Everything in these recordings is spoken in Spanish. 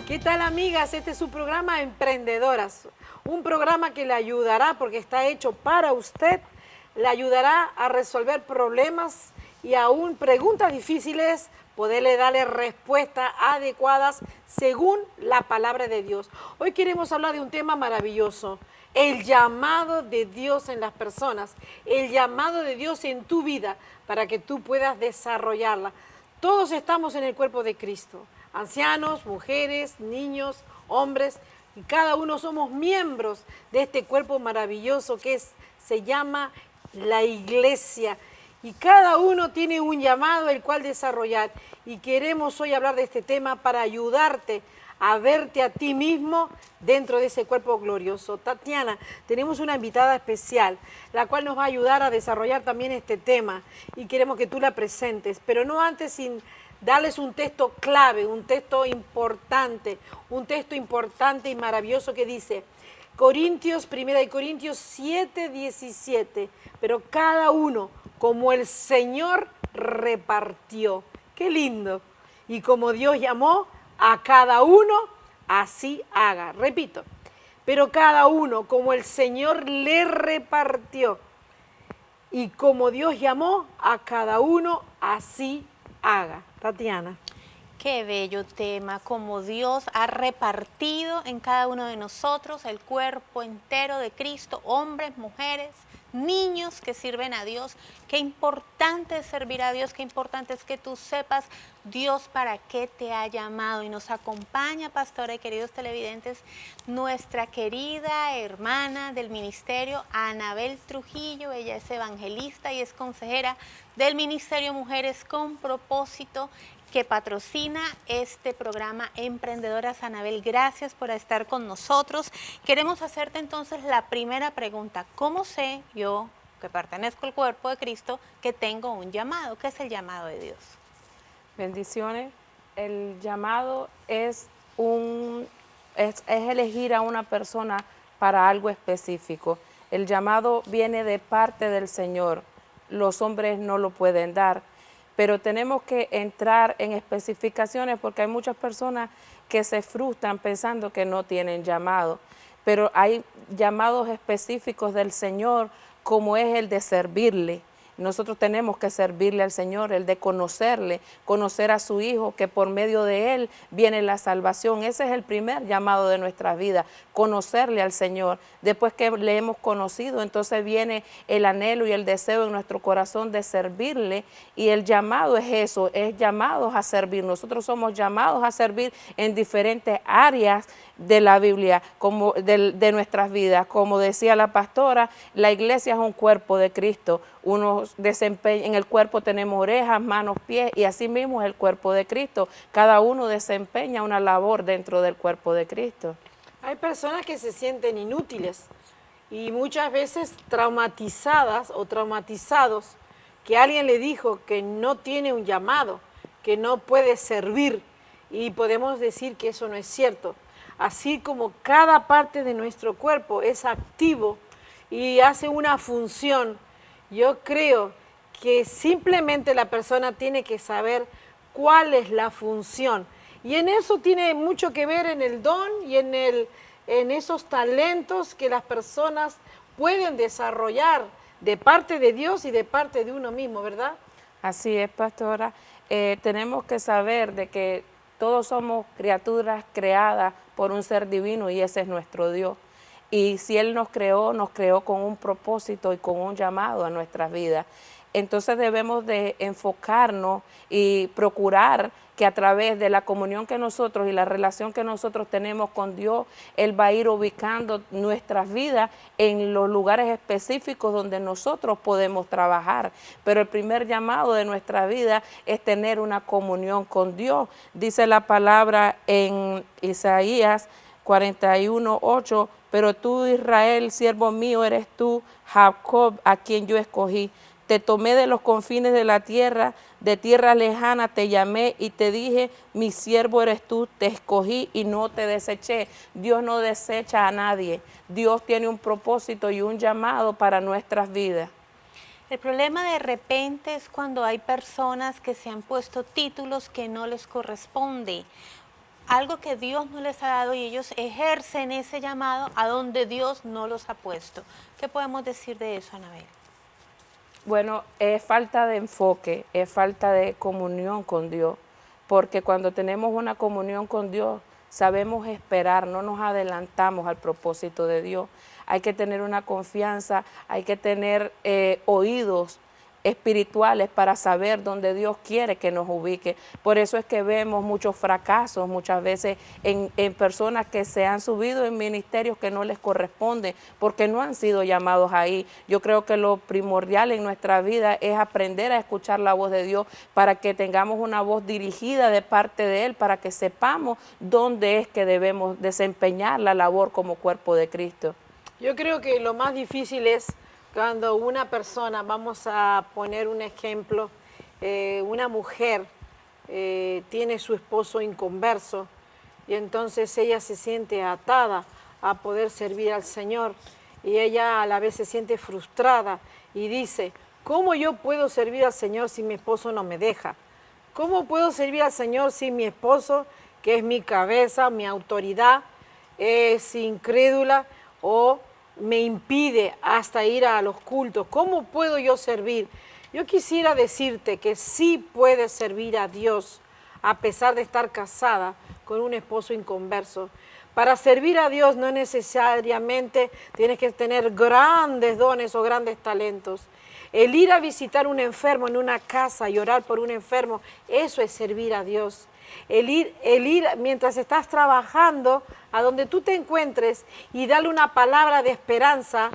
¿Qué tal, amigas? Este es su programa Emprendedoras, un programa que le ayudará, porque está hecho para usted, le ayudará a resolver problemas y aún preguntas difíciles, poderle darle respuestas adecuadas según la palabra de Dios. Hoy queremos hablar de un tema maravilloso, el llamado de Dios en las personas, el llamado de Dios en tu vida para que tú puedas desarrollarla. Todos estamos en el cuerpo de Cristo, ancianos, mujeres, niños, hombres, y cada uno somos miembros de este cuerpo maravilloso que se llama la iglesia. Y cada uno tiene un llamado el cual desarrollar. Y queremos hoy hablar de este tema para ayudarte a verte a ti mismo dentro de ese cuerpo glorioso. Tatiana, tenemos una invitada especial, la cual nos va a ayudar a desarrollar también este tema y queremos que tú la presentes, pero no antes sin darles un texto clave, un texto importante y maravilloso que dice, Primera de Corintios 7:17, pero cada uno como el Señor repartió. ¡Qué lindo! Y como Dios llamó a cada uno, así haga. Repito, pero cada uno como el Señor le repartió. Y como Dios llamó a cada uno, así haga. Tatiana. Qué bello tema, como Dios ha repartido en cada uno de nosotros el cuerpo entero de Cristo, hombres, mujeres, niños que sirven a Dios. Qué importante es servir a Dios, qué importante es que tú sepas Dios para qué te ha llamado. Y nos acompaña, pastora y queridos televidentes, nuestra querida hermana del ministerio, Anabel Trujillo. Ella es evangelista y es consejera del Ministerio Mujeres con Propósito, que patrocina este programa Emprendedoras. Anabel, gracias por estar con nosotros. Queremos hacerte entonces la primera pregunta. ¿Cómo sé yo, que pertenezco al cuerpo de Cristo, que tengo un llamado? ¿Qué es el llamado de Dios? Bendiciones. El llamado es elegir a una persona para algo específico. El llamado viene de parte del Señor. Los hombres no lo pueden dar, pero tenemos que entrar en especificaciones porque hay muchas personas que se frustran pensando que no tienen llamado, pero hay llamados específicos del Señor, como es el de servirle. Nosotros tenemos que servirle al Señor, el de conocerle, conocer a su Hijo, que por medio de Él viene la salvación. Ese es el primer llamado de nuestras vidas, conocerle al Señor. Después que le hemos conocido, entonces viene el anhelo y el deseo en nuestro corazón de servirle, y el llamado es eso, es llamados a servir. Nosotros somos llamados a servir en diferentes áreas de la Biblia, como de nuestras vidas. Como decía la pastora, la iglesia es un cuerpo de Cristo. En el cuerpo tenemos orejas, manos, pies, y así mismo es el cuerpo de Cristo. Cada uno desempeña una labor dentro del cuerpo de Cristo. Hay personas que se sienten inútiles y muchas veces traumatizadas o traumatizados, que alguien le dijo que no tiene un llamado, que no puede servir, y podemos decir que eso no es cierto. Así como cada parte de nuestro cuerpo es activo y hace una función, yo creo que simplemente la persona tiene que saber cuál es la función. Y en eso tiene mucho que ver en el don y en esos talentos que las personas pueden desarrollar de parte de Dios y de parte de uno mismo, ¿verdad? Así es, pastora. Tenemos que saber de que todos somos criaturas creadas por un ser divino, y ese es nuestro Dios. Y si Él nos creó con un propósito y con un llamado a nuestras vidas. Entonces debemos de enfocarnos y procurar que a través de la comunión que nosotros y la relación que nosotros tenemos con Dios, Él va a ir ubicando nuestras vidas en los lugares específicos donde nosotros podemos trabajar. Pero el primer llamado de nuestra vida es tener una comunión con Dios. Dice la palabra en Isaías 41:8, pero tú, Israel, siervo mío eres tú, Jacob, a quien yo escogí. Te tomé de los confines de la tierra, de tierra lejana te llamé y te dije, mi siervo eres tú, te escogí y no te deseché. Dios no desecha a nadie. Dios tiene un propósito y un llamado para nuestras vidas. El problema de repente es cuando hay personas que se han puesto títulos que no les corresponde. algo que Dios no les ha dado y ellos ejercen ese llamado a donde Dios no los ha puesto. ¿Qué podemos decir de eso, Anabel? Bueno, es falta de enfoque, es falta de comunión con Dios, porque cuando tenemos una comunión con Dios, sabemos esperar, no nos adelantamos al propósito de Dios. Hay que tener una confianza, hay que tener oídos espirituales para saber dónde Dios quiere que nos ubique. Por eso es que vemos muchos fracasos muchas veces en personas que se han subido en ministerios que no les corresponden porque no han sido llamados ahí. Yo creo que lo primordial en nuestra vida es aprender a escuchar la voz de Dios para que tengamos una voz dirigida de parte de Él, para que sepamos dónde es que debemos desempeñar la labor como cuerpo de Cristo. Yo creo que lo más difícil es cuando una persona, vamos a poner un ejemplo, una mujer tiene su esposo inconverso y entonces ella se siente atada a poder servir al Señor y ella a la vez se siente frustrada y dice, ¿cómo yo puedo servir al Señor si mi esposo no me deja? ¿Cómo puedo servir al Señor si mi esposo, que es mi cabeza, mi autoridad, es incrédula o me impide hasta ir a los cultos? ¿Cómo puedo yo servir? Yo quisiera decirte que sí puedes servir a Dios a pesar de estar casada con un esposo inconverso. Para servir a Dios no necesariamente tienes que tener grandes dones o grandes talentos. El ir a visitar a un enfermo en una casa y orar por un enfermo, eso es servir a Dios. El ir mientras estás trabajando a donde tú te encuentres y darle una palabra de esperanza,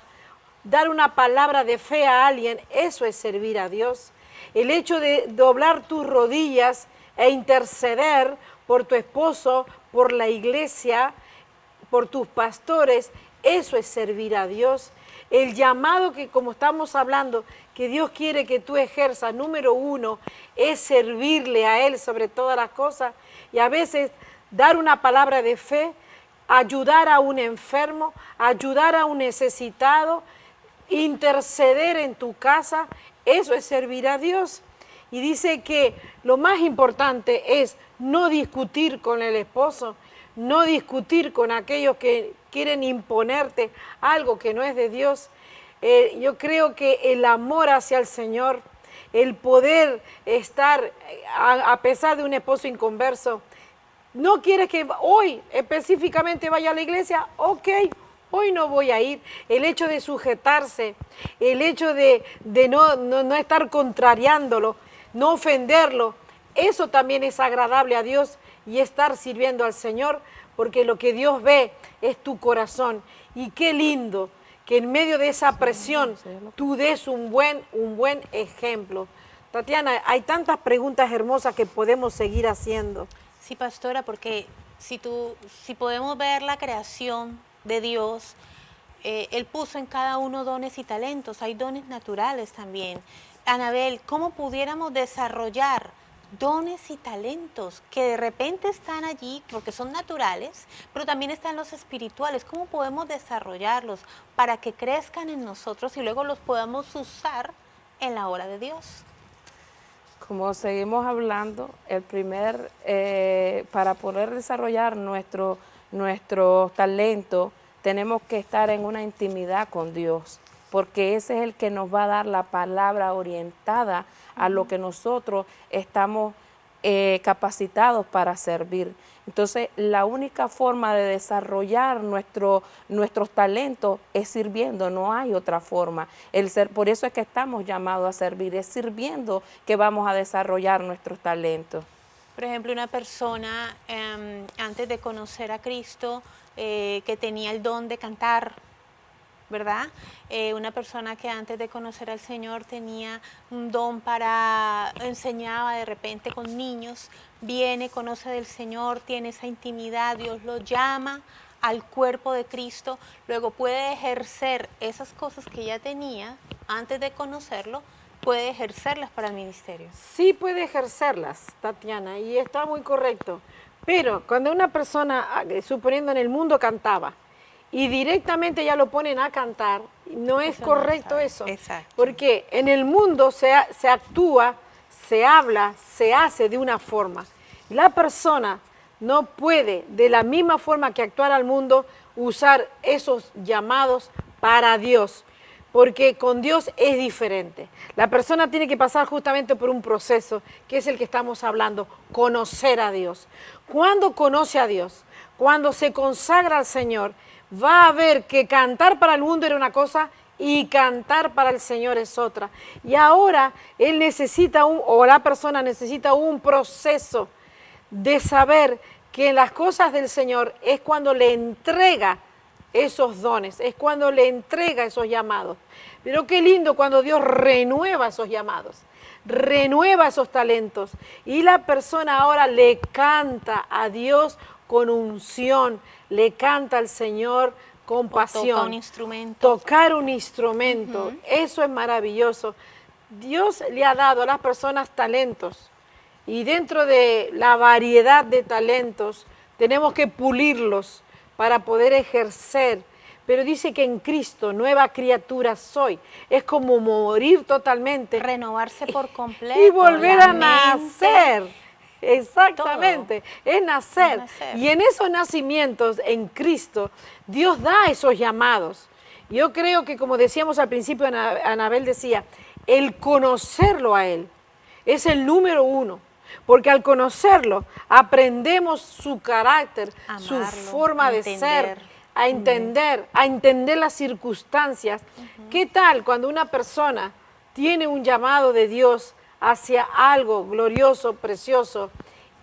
dar una palabra de fe a alguien, eso es servir a Dios. El hecho de doblar tus rodillas e interceder por tu esposo, por la iglesia, por tus pastores, eso es servir a Dios. El llamado que, como estamos hablando, que Dios quiere que tú ejerzas, número uno, es servirle a Él sobre todas las cosas y a veces dar una palabra de fe, ayudar a un enfermo, ayudar a un necesitado, interceder en tu casa, eso es servir a Dios. Y dice que lo más importante es no discutir con el esposo, no discutir con aquellos que quieren imponerte algo que no es de Dios. Yo creo que el amor hacia el Señor, el poder estar, a pesar de un esposo inconverso, no quieres que hoy específicamente vaya a la iglesia, ok, hoy no voy a ir. El hecho de sujetarse, el hecho de no estar contrariándolo, no ofenderlo, eso también es agradable a Dios y estar sirviendo al Señor, porque lo que Dios ve es tu corazón. Y qué lindo que en medio de esa presión tú des un buen ejemplo. Tatiana, hay tantas preguntas hermosas que podemos seguir haciendo. Sí, pastora, porque si podemos ver la creación de Dios, Él puso en cada uno dones y talentos, hay dones naturales también. Anabel, ¿cómo pudiéramos desarrollar dones y talentos que de repente están allí porque son naturales, pero también están los espirituales? ¿Cómo podemos desarrollarlos para que crezcan en nosotros y luego los podamos usar en la obra de Dios? Como seguimos hablando, para poder desarrollar nuestro talento, tenemos que estar en una intimidad con Dios, porque ese es el que nos va a dar la palabra orientada a lo que nosotros estamos capacitados para servir. Entonces, la única forma de desarrollar nuestros talentos es sirviendo, no hay otra forma. Por eso es que estamos llamados a servir, es sirviendo que vamos a desarrollar nuestros talentos. Por ejemplo, una persona antes de conocer a Cristo que tenía el don de cantar, ¿verdad? Una persona que antes de conocer al Señor tenía un don enseñaba de repente con niños, viene, conoce del Señor, tiene esa intimidad, Dios lo llama al cuerpo de Cristo, luego puede ejercer esas cosas que ya tenía antes de conocerlo, puede ejercerlas para el ministerio. Sí puede ejercerlas, Tatiana, y está muy correcto. Pero cuando una persona, suponiendo en el mundo, cantaba, y directamente ya lo ponen a cantar, no es correcto eso. Exacto. Porque en el mundo se actúa, se habla, se hace de una forma. La persona no puede, de la misma forma que actuar al mundo, usar esos llamados para Dios, porque con Dios es diferente. La persona tiene que pasar justamente por un proceso, que es el que estamos hablando, conocer a Dios. Cuando conoce a Dios, cuando se consagra al Señor, va a ver que cantar para el mundo era una cosa y cantar para el Señor es otra. Y ahora él necesita o la persona necesita un proceso de saber que en las cosas del Señor es cuando le entrega esos dones, es cuando le entrega esos llamados. Pero qué lindo cuando Dios renueva esos llamados, renueva esos talentos y la persona ahora le canta a Dios con unción, le canta al Señor con pasión. Toca un instrumento. Tocar un instrumento, eso es maravilloso. Dios le ha dado a las personas talentos y dentro de la variedad de talentos tenemos que pulirlos para poder ejercer. Pero dice que en Cristo nueva criatura soy. Es como morir totalmente. Renovarse por completo. Y volver a la nacer. mente, Exactamente, es nacer. Es nacer. Y en esos nacimientos en Cristo, Dios da esos llamados. Yo creo que, como decíamos al principio, Anabel decía, el conocerlo a Él es el número uno. Porque al conocerlo, aprendemos su carácter, su Amarlo, forma de ser, entender. a entender las circunstancias. ¿Qué tal cuando una persona tiene un llamado de Dios hacia algo glorioso, precioso,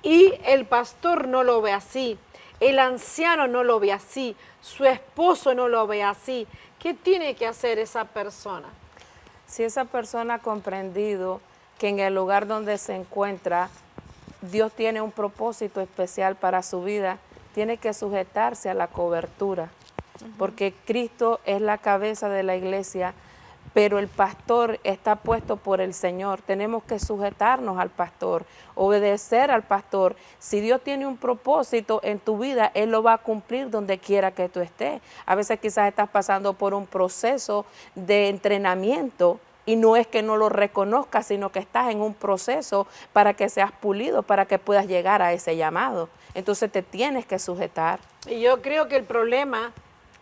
y el pastor no lo ve así, el anciano no lo ve así, su esposo no lo ve así? ¿Qué tiene que hacer esa persona? Si esa persona ha comprendido que en el lugar donde se encuentra, Dios tiene un propósito especial para su vida, tiene que sujetarse a la cobertura, porque Cristo es la cabeza de la iglesia, pero el pastor está puesto por el Señor. Tenemos que sujetarnos al pastor, obedecer al pastor. Si Dios tiene un propósito en tu vida, Él lo va a cumplir donde quiera que tú estés. A veces quizás estás pasando por un proceso de entrenamiento y no es que no lo reconozcas, sino que estás en un proceso para que seas pulido, para que puedas llegar a ese llamado. Entonces te tienes que sujetar. Y yo creo que el problema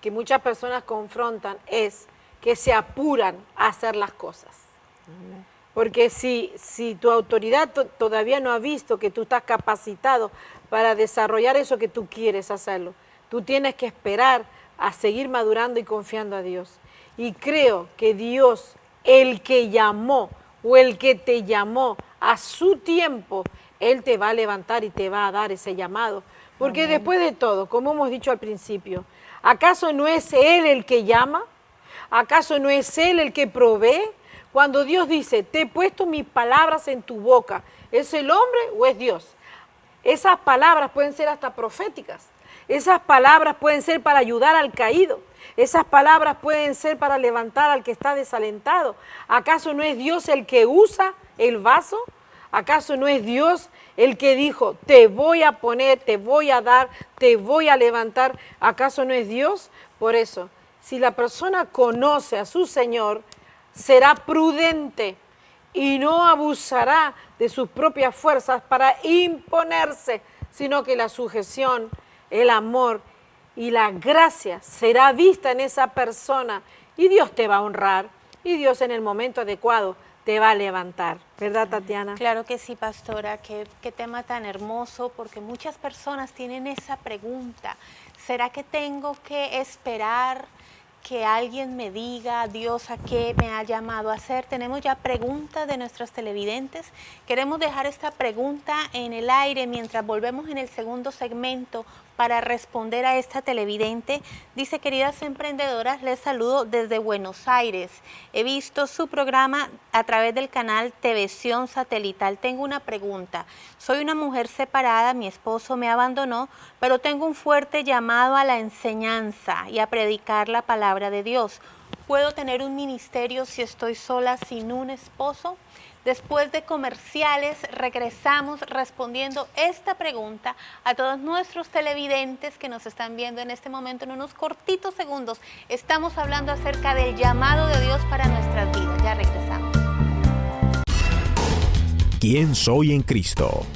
que muchas personas confrontan es que se apuran a hacer las cosas. Porque si tu autoridad todavía no ha visto que tú estás capacitado para desarrollar eso que tú quieres hacerlo, tú tienes que esperar a seguir madurando y confiando a Dios. Y creo que Dios, el que llamó o el que te llamó a su tiempo, Él te va a levantar y te va a dar ese llamado. Porque después de todo, como hemos dicho al principio, ¿acaso no es Él el que llama? ¿Acaso no es Él el que provee? Cuando Dios dice, te he puesto mis palabras en tu boca, ¿es el hombre o es Dios? Esas palabras pueden ser hasta proféticas. Esas palabras pueden ser para ayudar al caído. Esas palabras pueden ser para levantar al que está desalentado. ¿Acaso no es Dios el que usa el vaso? ¿Acaso no es Dios el que dijo, te voy a poner, te voy a dar, te voy a levantar? ¿Acaso no es Dios? Por eso, si la persona conoce a su Señor, será prudente y no abusará de sus propias fuerzas para imponerse, sino que la sujeción, el amor y la gracia será vista en esa persona y Dios te va a honrar y Dios en el momento adecuado te va a levantar. ¿Verdad, Tatiana? Claro que sí, pastora, qué tema tan hermoso, porque muchas personas tienen esa pregunta. ¿Será que tengo que esperar que alguien me diga Dios a qué me ha llamado a hacer? Tenemos ya preguntas de nuestros televidentes. Queremos dejar esta pregunta en el aire mientras volvemos en el segundo segmento para responder a esta televidente. Dice, queridas emprendedoras, les saludo desde Buenos Aires. He visto su programa a través del canal Televisión Satelital. Tengo una pregunta. Soy una mujer separada, mi esposo me abandonó, pero tengo un fuerte llamado a la enseñanza y a predicar la palabra de Dios. ¿Puedo tener un ministerio si estoy sola sin un esposo? Después de comerciales, regresamos respondiendo esta pregunta a todos nuestros televidentes que nos están viendo en este momento en unos cortitos segundos. Estamos hablando acerca del llamado de Dios para nuestras vidas. Ya regresamos. ¿Quién soy en Cristo?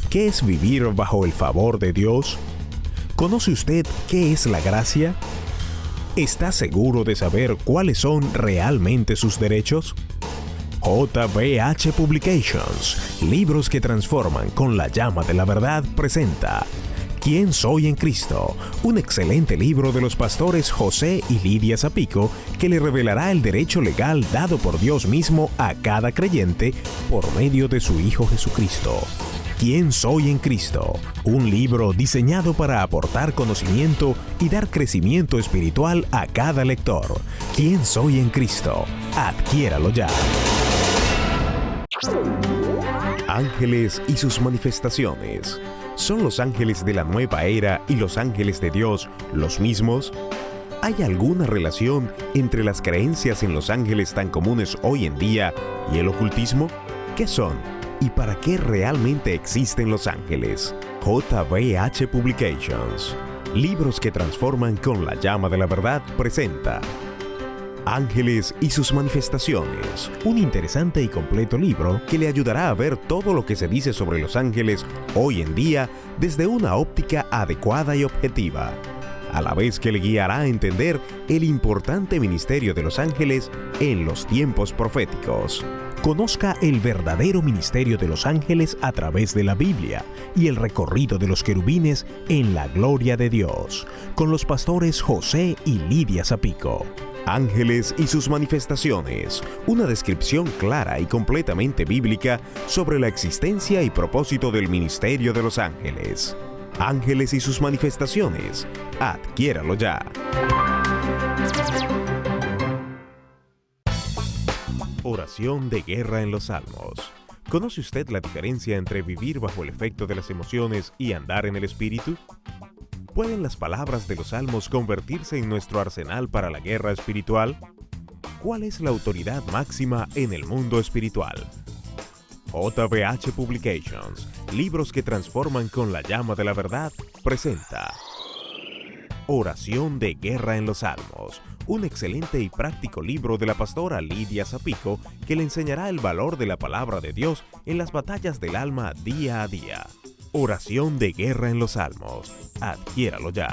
¿Qué es vivir bajo el favor de Dios? ¿Conoce usted qué es la gracia? ¿Está seguro de saber cuáles son realmente sus derechos? JBH Publications, libros que transforman con la llama de la verdad, presenta ¿Quién soy en Cristo? Un excelente libro de los pastores José y Lidia Zapico que le revelará el derecho legal dado por Dios mismo a cada creyente por medio de su Hijo Jesucristo. ¿Quién soy en Cristo? Un libro diseñado para aportar conocimiento y dar crecimiento espiritual a cada lector. ¿Quién soy en Cristo? Adquiéralo ya. Ángeles y sus manifestaciones. ¿Son los ángeles de la nueva era y los ángeles de Dios los mismos? ¿Hay alguna relación entre las creencias en los ángeles tan comunes hoy en día y el ocultismo? ¿Qué son? ¿Y para qué realmente existen los ángeles? JBH Publications, libros que transforman con la llama de la verdad, presenta Ángeles y sus manifestaciones, un interesante y completo libro que le ayudará a ver todo lo que se dice sobre los ángeles hoy en día desde una óptica adecuada y objetiva, a la vez que le guiará a entender el importante ministerio de los ángeles en los tiempos proféticos. Conozca el verdadero ministerio de los ángeles a través de la Biblia y el recorrido de los querubines en la gloria de Dios, con los pastores José y Lidia Zapico. Ángeles y sus manifestaciones, una descripción clara y completamente bíblica sobre la existencia y propósito del ministerio de los ángeles. Ángeles y sus manifestaciones, adquiéralo ya. Oración de guerra en los Salmos. ¿Conoce usted la diferencia entre vivir bajo el efecto de las emociones y andar en el espíritu? ¿Pueden las palabras de los salmos convertirse en nuestro arsenal para la guerra espiritual? ¿Cuál es la autoridad máxima en el mundo espiritual? JBH Publications, libros que transforman con la llama de la verdad, presenta Oración de guerra en los Salmos, un excelente y práctico libro de la pastora Lidia Zapico que le enseñará el valor de la palabra de Dios en las batallas del alma día a día. Oración de guerra en los Salmos. Adquiéralo ya.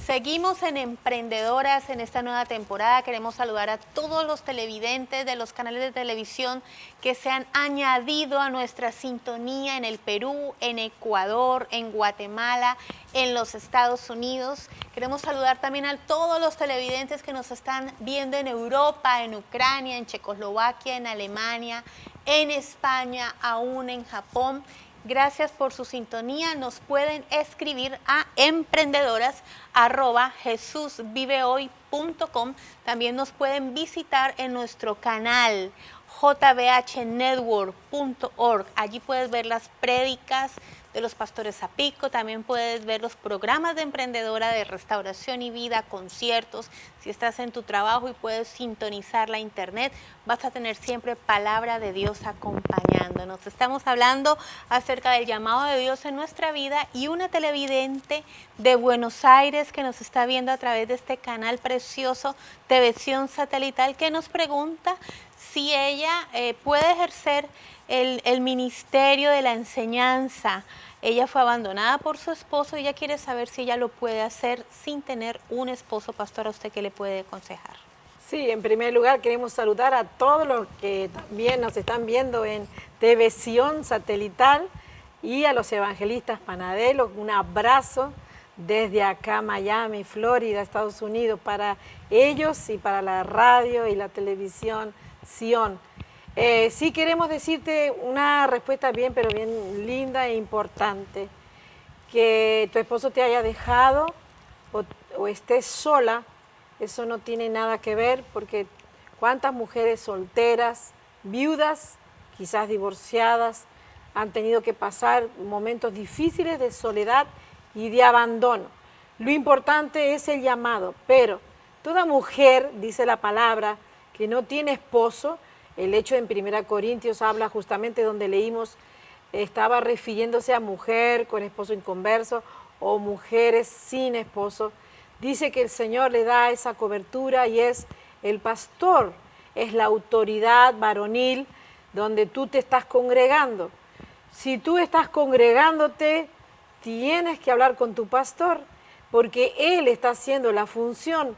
Seguimos en Emprendedoras en esta nueva temporada. Queremos saludar a todos los televidentes de los canales de televisión que se han añadido a nuestra sintonía en el Perú, en Ecuador, en Guatemala, en los Estados Unidos. Queremos saludar también a todos los televidentes que nos están viendo en Europa, en Ucrania, en Checoslovaquia, en Alemania, en España, aún en Japón. Gracias por su sintonía. Nos pueden escribir a emprendedoras@jesusvivehoy.com. También nos pueden visitar en nuestro canal jbhnetwork.org. Allí puedes ver las prédicas de los pastores Zapico, también puedes ver los programas de emprendedora de restauración y vida, conciertos. Si estás en tu trabajo y puedes sintonizar la internet, vas a tener siempre palabra de Dios acompañándonos. Estamos hablando acerca del llamado de Dios en nuestra vida y una televidente de Buenos Aires que nos está viendo a través de este canal precioso TVision Satelital que nos pregunta si ella puede ejercer el ministerio de la enseñanza. Ella fue abandonada por su esposo y ella quiere saber si ella lo puede hacer sin tener un esposo. Pastora, ¿usted qué le puede aconsejar? Sí, en primer lugar queremos saludar a todos los que también nos están viendo en TVision Satelital y a los evangelistas panaderos. Un abrazo desde acá, Miami, Florida, Estados Unidos, para ellos y para la radio y la televisión Sion. Sí queremos decirte una respuesta bien, pero bien linda e importante. Que tu esposo te haya dejado o estés sola, eso no tiene nada que ver, porque cuántas mujeres solteras, viudas, quizás divorciadas, han tenido que pasar momentos difíciles de soledad y de abandono. Lo importante es el llamado, pero toda mujer, dice la palabra, que no tiene esposo, el hecho en 1 Corintios habla justamente donde leímos, estaba refiriéndose a mujer con esposo inconverso o mujeres sin esposo. dice que el Señor le da esa cobertura y es el pastor, es la autoridad varonil donde tú te estás congregando. Si tú estás congregándote, tienes que hablar con tu pastor, porque él está haciendo la función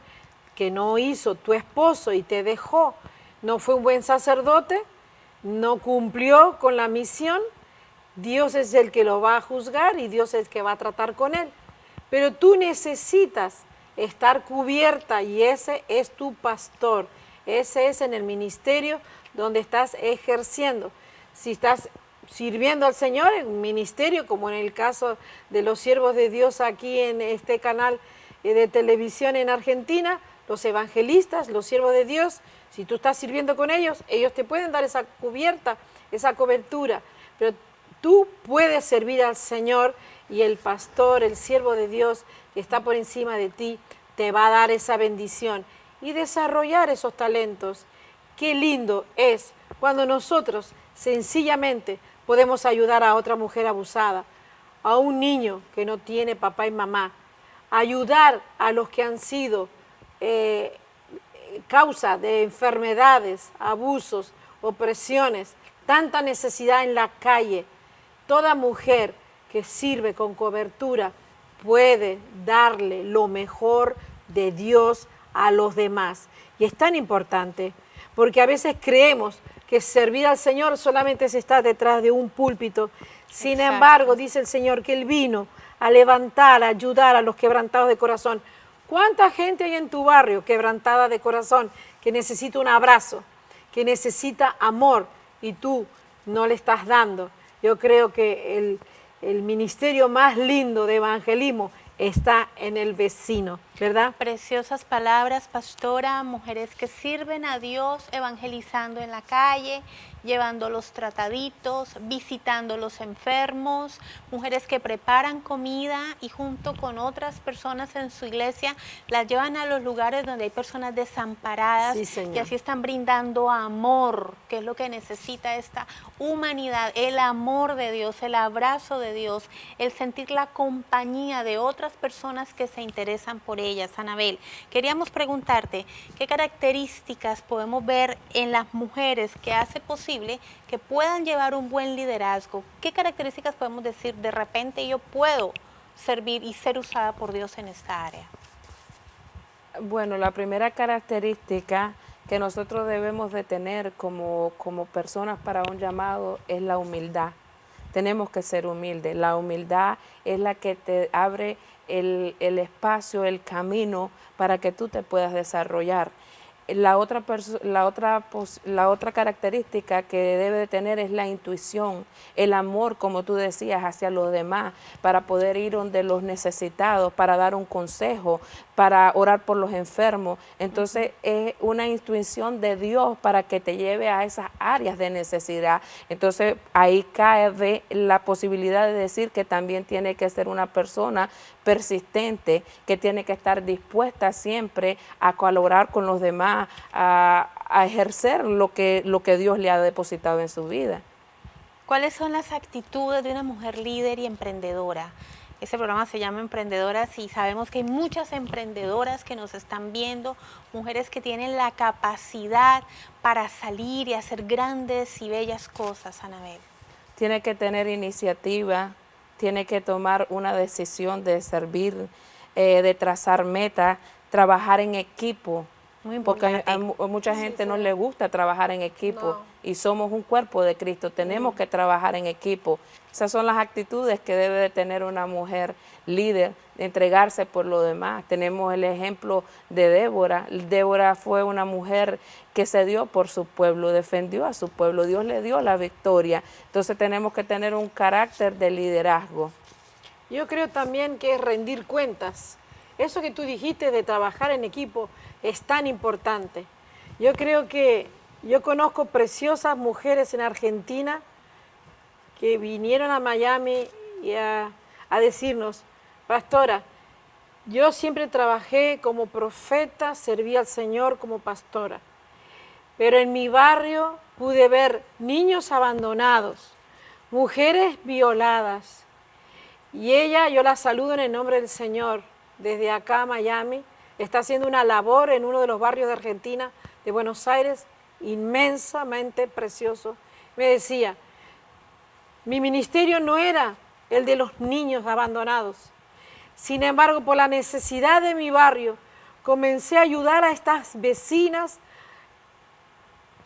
que no hizo tu esposo y te dejó. No fue un buen sacerdote, no cumplió con la misión. Dios es el que lo va a juzgar y Dios es el que va a tratar con él. Pero tú necesitas estar cubierta y ese es tu pastor. Ese es en el ministerio donde estás ejerciendo. Si estás sirviendo al Señor en un ministerio, como en el caso de los siervos de Dios aquí en este canal de televisión en Argentina, los evangelistas, los siervos de Dios, si tú estás sirviendo con ellos, ellos te pueden dar esa cubierta, esa cobertura, pero tú puedes servir al Señor y el pastor, el siervo de Dios que está por encima de ti, te va a dar esa bendición y desarrollar esos talentos. Qué lindo es cuando nosotros sencillamente podemos ayudar a otra mujer abusada, a un niño que no tiene papá y mamá, ayudar a los que han sido causa de enfermedades, abusos, opresiones, tanta necesidad en la calle. Toda mujer que sirve con cobertura puede darle lo mejor de Dios a los demás. Y es tan importante, porque a veces creemos que servir al Señor solamente se está detrás de un púlpito. Sin Exacto. embargo, dice el Señor que Él vino a levantar, a ayudar a los quebrantados de corazón. ¿Cuánta gente hay en tu barrio quebrantada de corazón que necesita un abrazo, que necesita amor y tú no le estás dando? Yo creo que el ministerio más lindo de evangelismo está en el vecino, ¿verdad? Preciosas palabras, pastora, mujeres que sirven a Dios evangelizando en la calle, llevando los trataditos, visitando los enfermos, mujeres que preparan comida y junto con otras personas en su iglesia las llevan a los lugares donde hay personas desamparadas Sí, Señor. y así están brindando amor, que es lo que necesita esta humanidad, el amor de Dios, el abrazo de Dios, el sentir la compañía de otras personas que se interesan por ellas. Anabel, queríamos preguntarte, ¿qué características podemos ver en las mujeres que hace posible que puedan llevar un buen liderazgo? ¿Qué características podemos decir, de repente yo puedo servir y ser usada por Dios en esta área? Bueno, la primera característica que nosotros debemos de tener como personas para un llamado es la humildad. Tenemos que ser humildes. La humildad es la que te abre el espacio, el camino para que tú te puedas desarrollar. La otra característica que debe de tener es la intuición, el amor, como tú decías, hacia los demás, para poder ir donde los necesitados, para dar un consejo, para orar por los enfermos. Entonces es una intuición de Dios para que te lleve a esas áreas de necesidad. Entonces ahí cae la posibilidad de decir que también tiene que ser una persona persistente, que tiene que estar dispuesta siempre a colaborar con los demás, a ejercer lo que Dios le ha depositado en su vida. ¿Cuáles son las actitudes de una mujer líder y emprendedora? Este programa se llama Emprendedoras y sabemos que hay muchas emprendedoras que nos están viendo, mujeres que tienen la capacidad para salir y hacer grandes y bellas cosas, Anabel. Tiene que tener iniciativa, tiene que tomar una decisión de servir, de trazar metas, trabajar en equipo. Muy Porque importante. a mucha gente no le gusta trabajar en equipo No. y somos un cuerpo de Cristo, tenemos que trabajar en equipo. Esas son las actitudes que debe de tener una mujer líder, de entregarse por lo demás. Tenemos el ejemplo de Débora. Débora fue una mujer que se dio por su pueblo, defendió a su pueblo, Dios le dio la victoria. Entonces tenemos que tener un carácter de liderazgo. Yo creo también que es rendir cuentas. Eso que tú dijiste de trabajar en equipo es tan importante. Yo creo que yo conozco preciosas mujeres en Argentina que vinieron a Miami y a decirnos, pastora, yo siempre trabajé como profeta, serví al Señor como pastora, pero en mi barrio pude ver niños abandonados, mujeres violadas, y yo la saludo en el nombre del Señor. desde acá a Miami, está haciendo una labor en uno de los barrios de Argentina, de Buenos Aires, inmensamente precioso. Me decía, mi ministerio no era el de los niños abandonados. Sin embargo, por la necesidad de mi barrio, comencé a ayudar a estas vecinas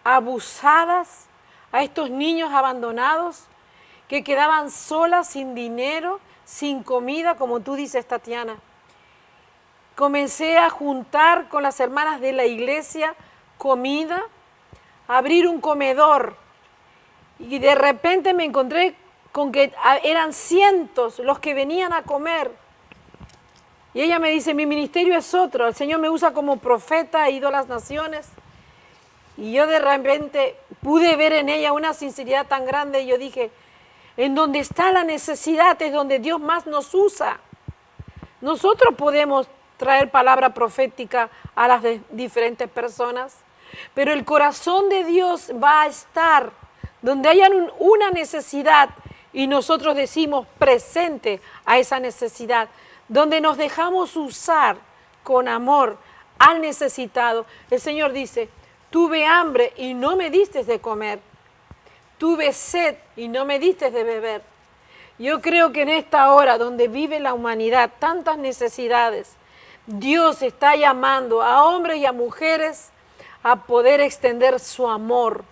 abusadas, a estos niños abandonados que quedaban solas, sin dinero, sin comida, como tú dices, Tatiana. Comencé a juntar con las hermanas de la iglesia comida, a abrir un comedor, y de repente me encontré con que eran cientos los que venían a comer. Y ella me dice, mi ministerio es otro, el Señor me usa como profeta, he ido a las naciones. Y yo de repente pude ver en ella una sinceridad tan grande, y yo dije, en donde está la necesidad es donde Dios más nos usa. Nosotros podemos traer palabra profética a las diferentes personas, pero el corazón de Dios va a estar donde haya una necesidad y nosotros decimos presente a esa necesidad, donde nos dejamos usar con amor al necesitado. El Señor dice, tuve hambre y no me diste de comer, tuve sed y no me diste de beber. Yo creo que en esta hora donde vive la humanidad, tantas necesidades, Dios está llamando a hombres y a mujeres a poder extender su amor.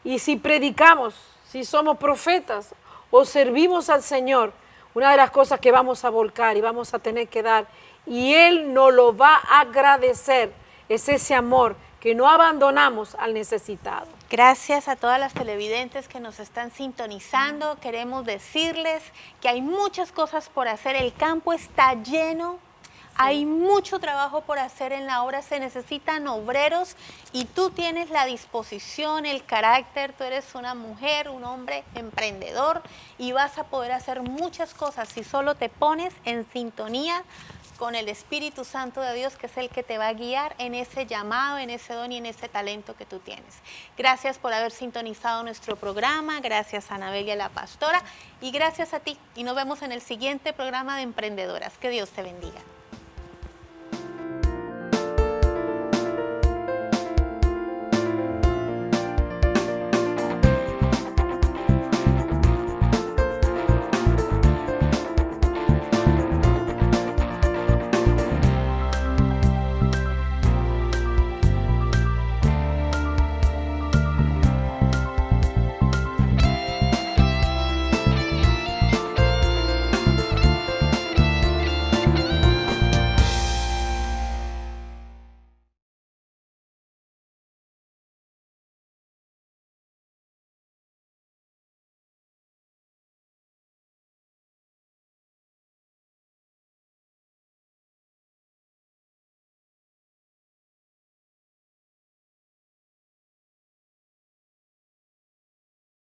Y si predicamos, si somos profetas o servimos al Señor, una de las cosas que vamos a volcar y vamos a tener que dar, y Él nos lo va a agradecer, es ese amor que no abandonamos al necesitado. Gracias a todas las televidentes que nos están sintonizando. Queremos decirles que hay muchas cosas por hacer. El campo está lleno. Hay mucho trabajo por hacer en la obra, se necesitan obreros y tú tienes la disposición, el carácter, tú eres una mujer, un hombre emprendedor y vas a poder hacer muchas cosas si solo te pones en sintonía con el Espíritu Santo de Dios, que es el que te va a guiar en ese llamado, en ese don y en ese talento que tú tienes. Gracias por haber sintonizado nuestro programa, gracias a Anabelia la pastora y gracias a ti. Y nos vemos en el siguiente programa de Emprendedoras. Que Dios te bendiga.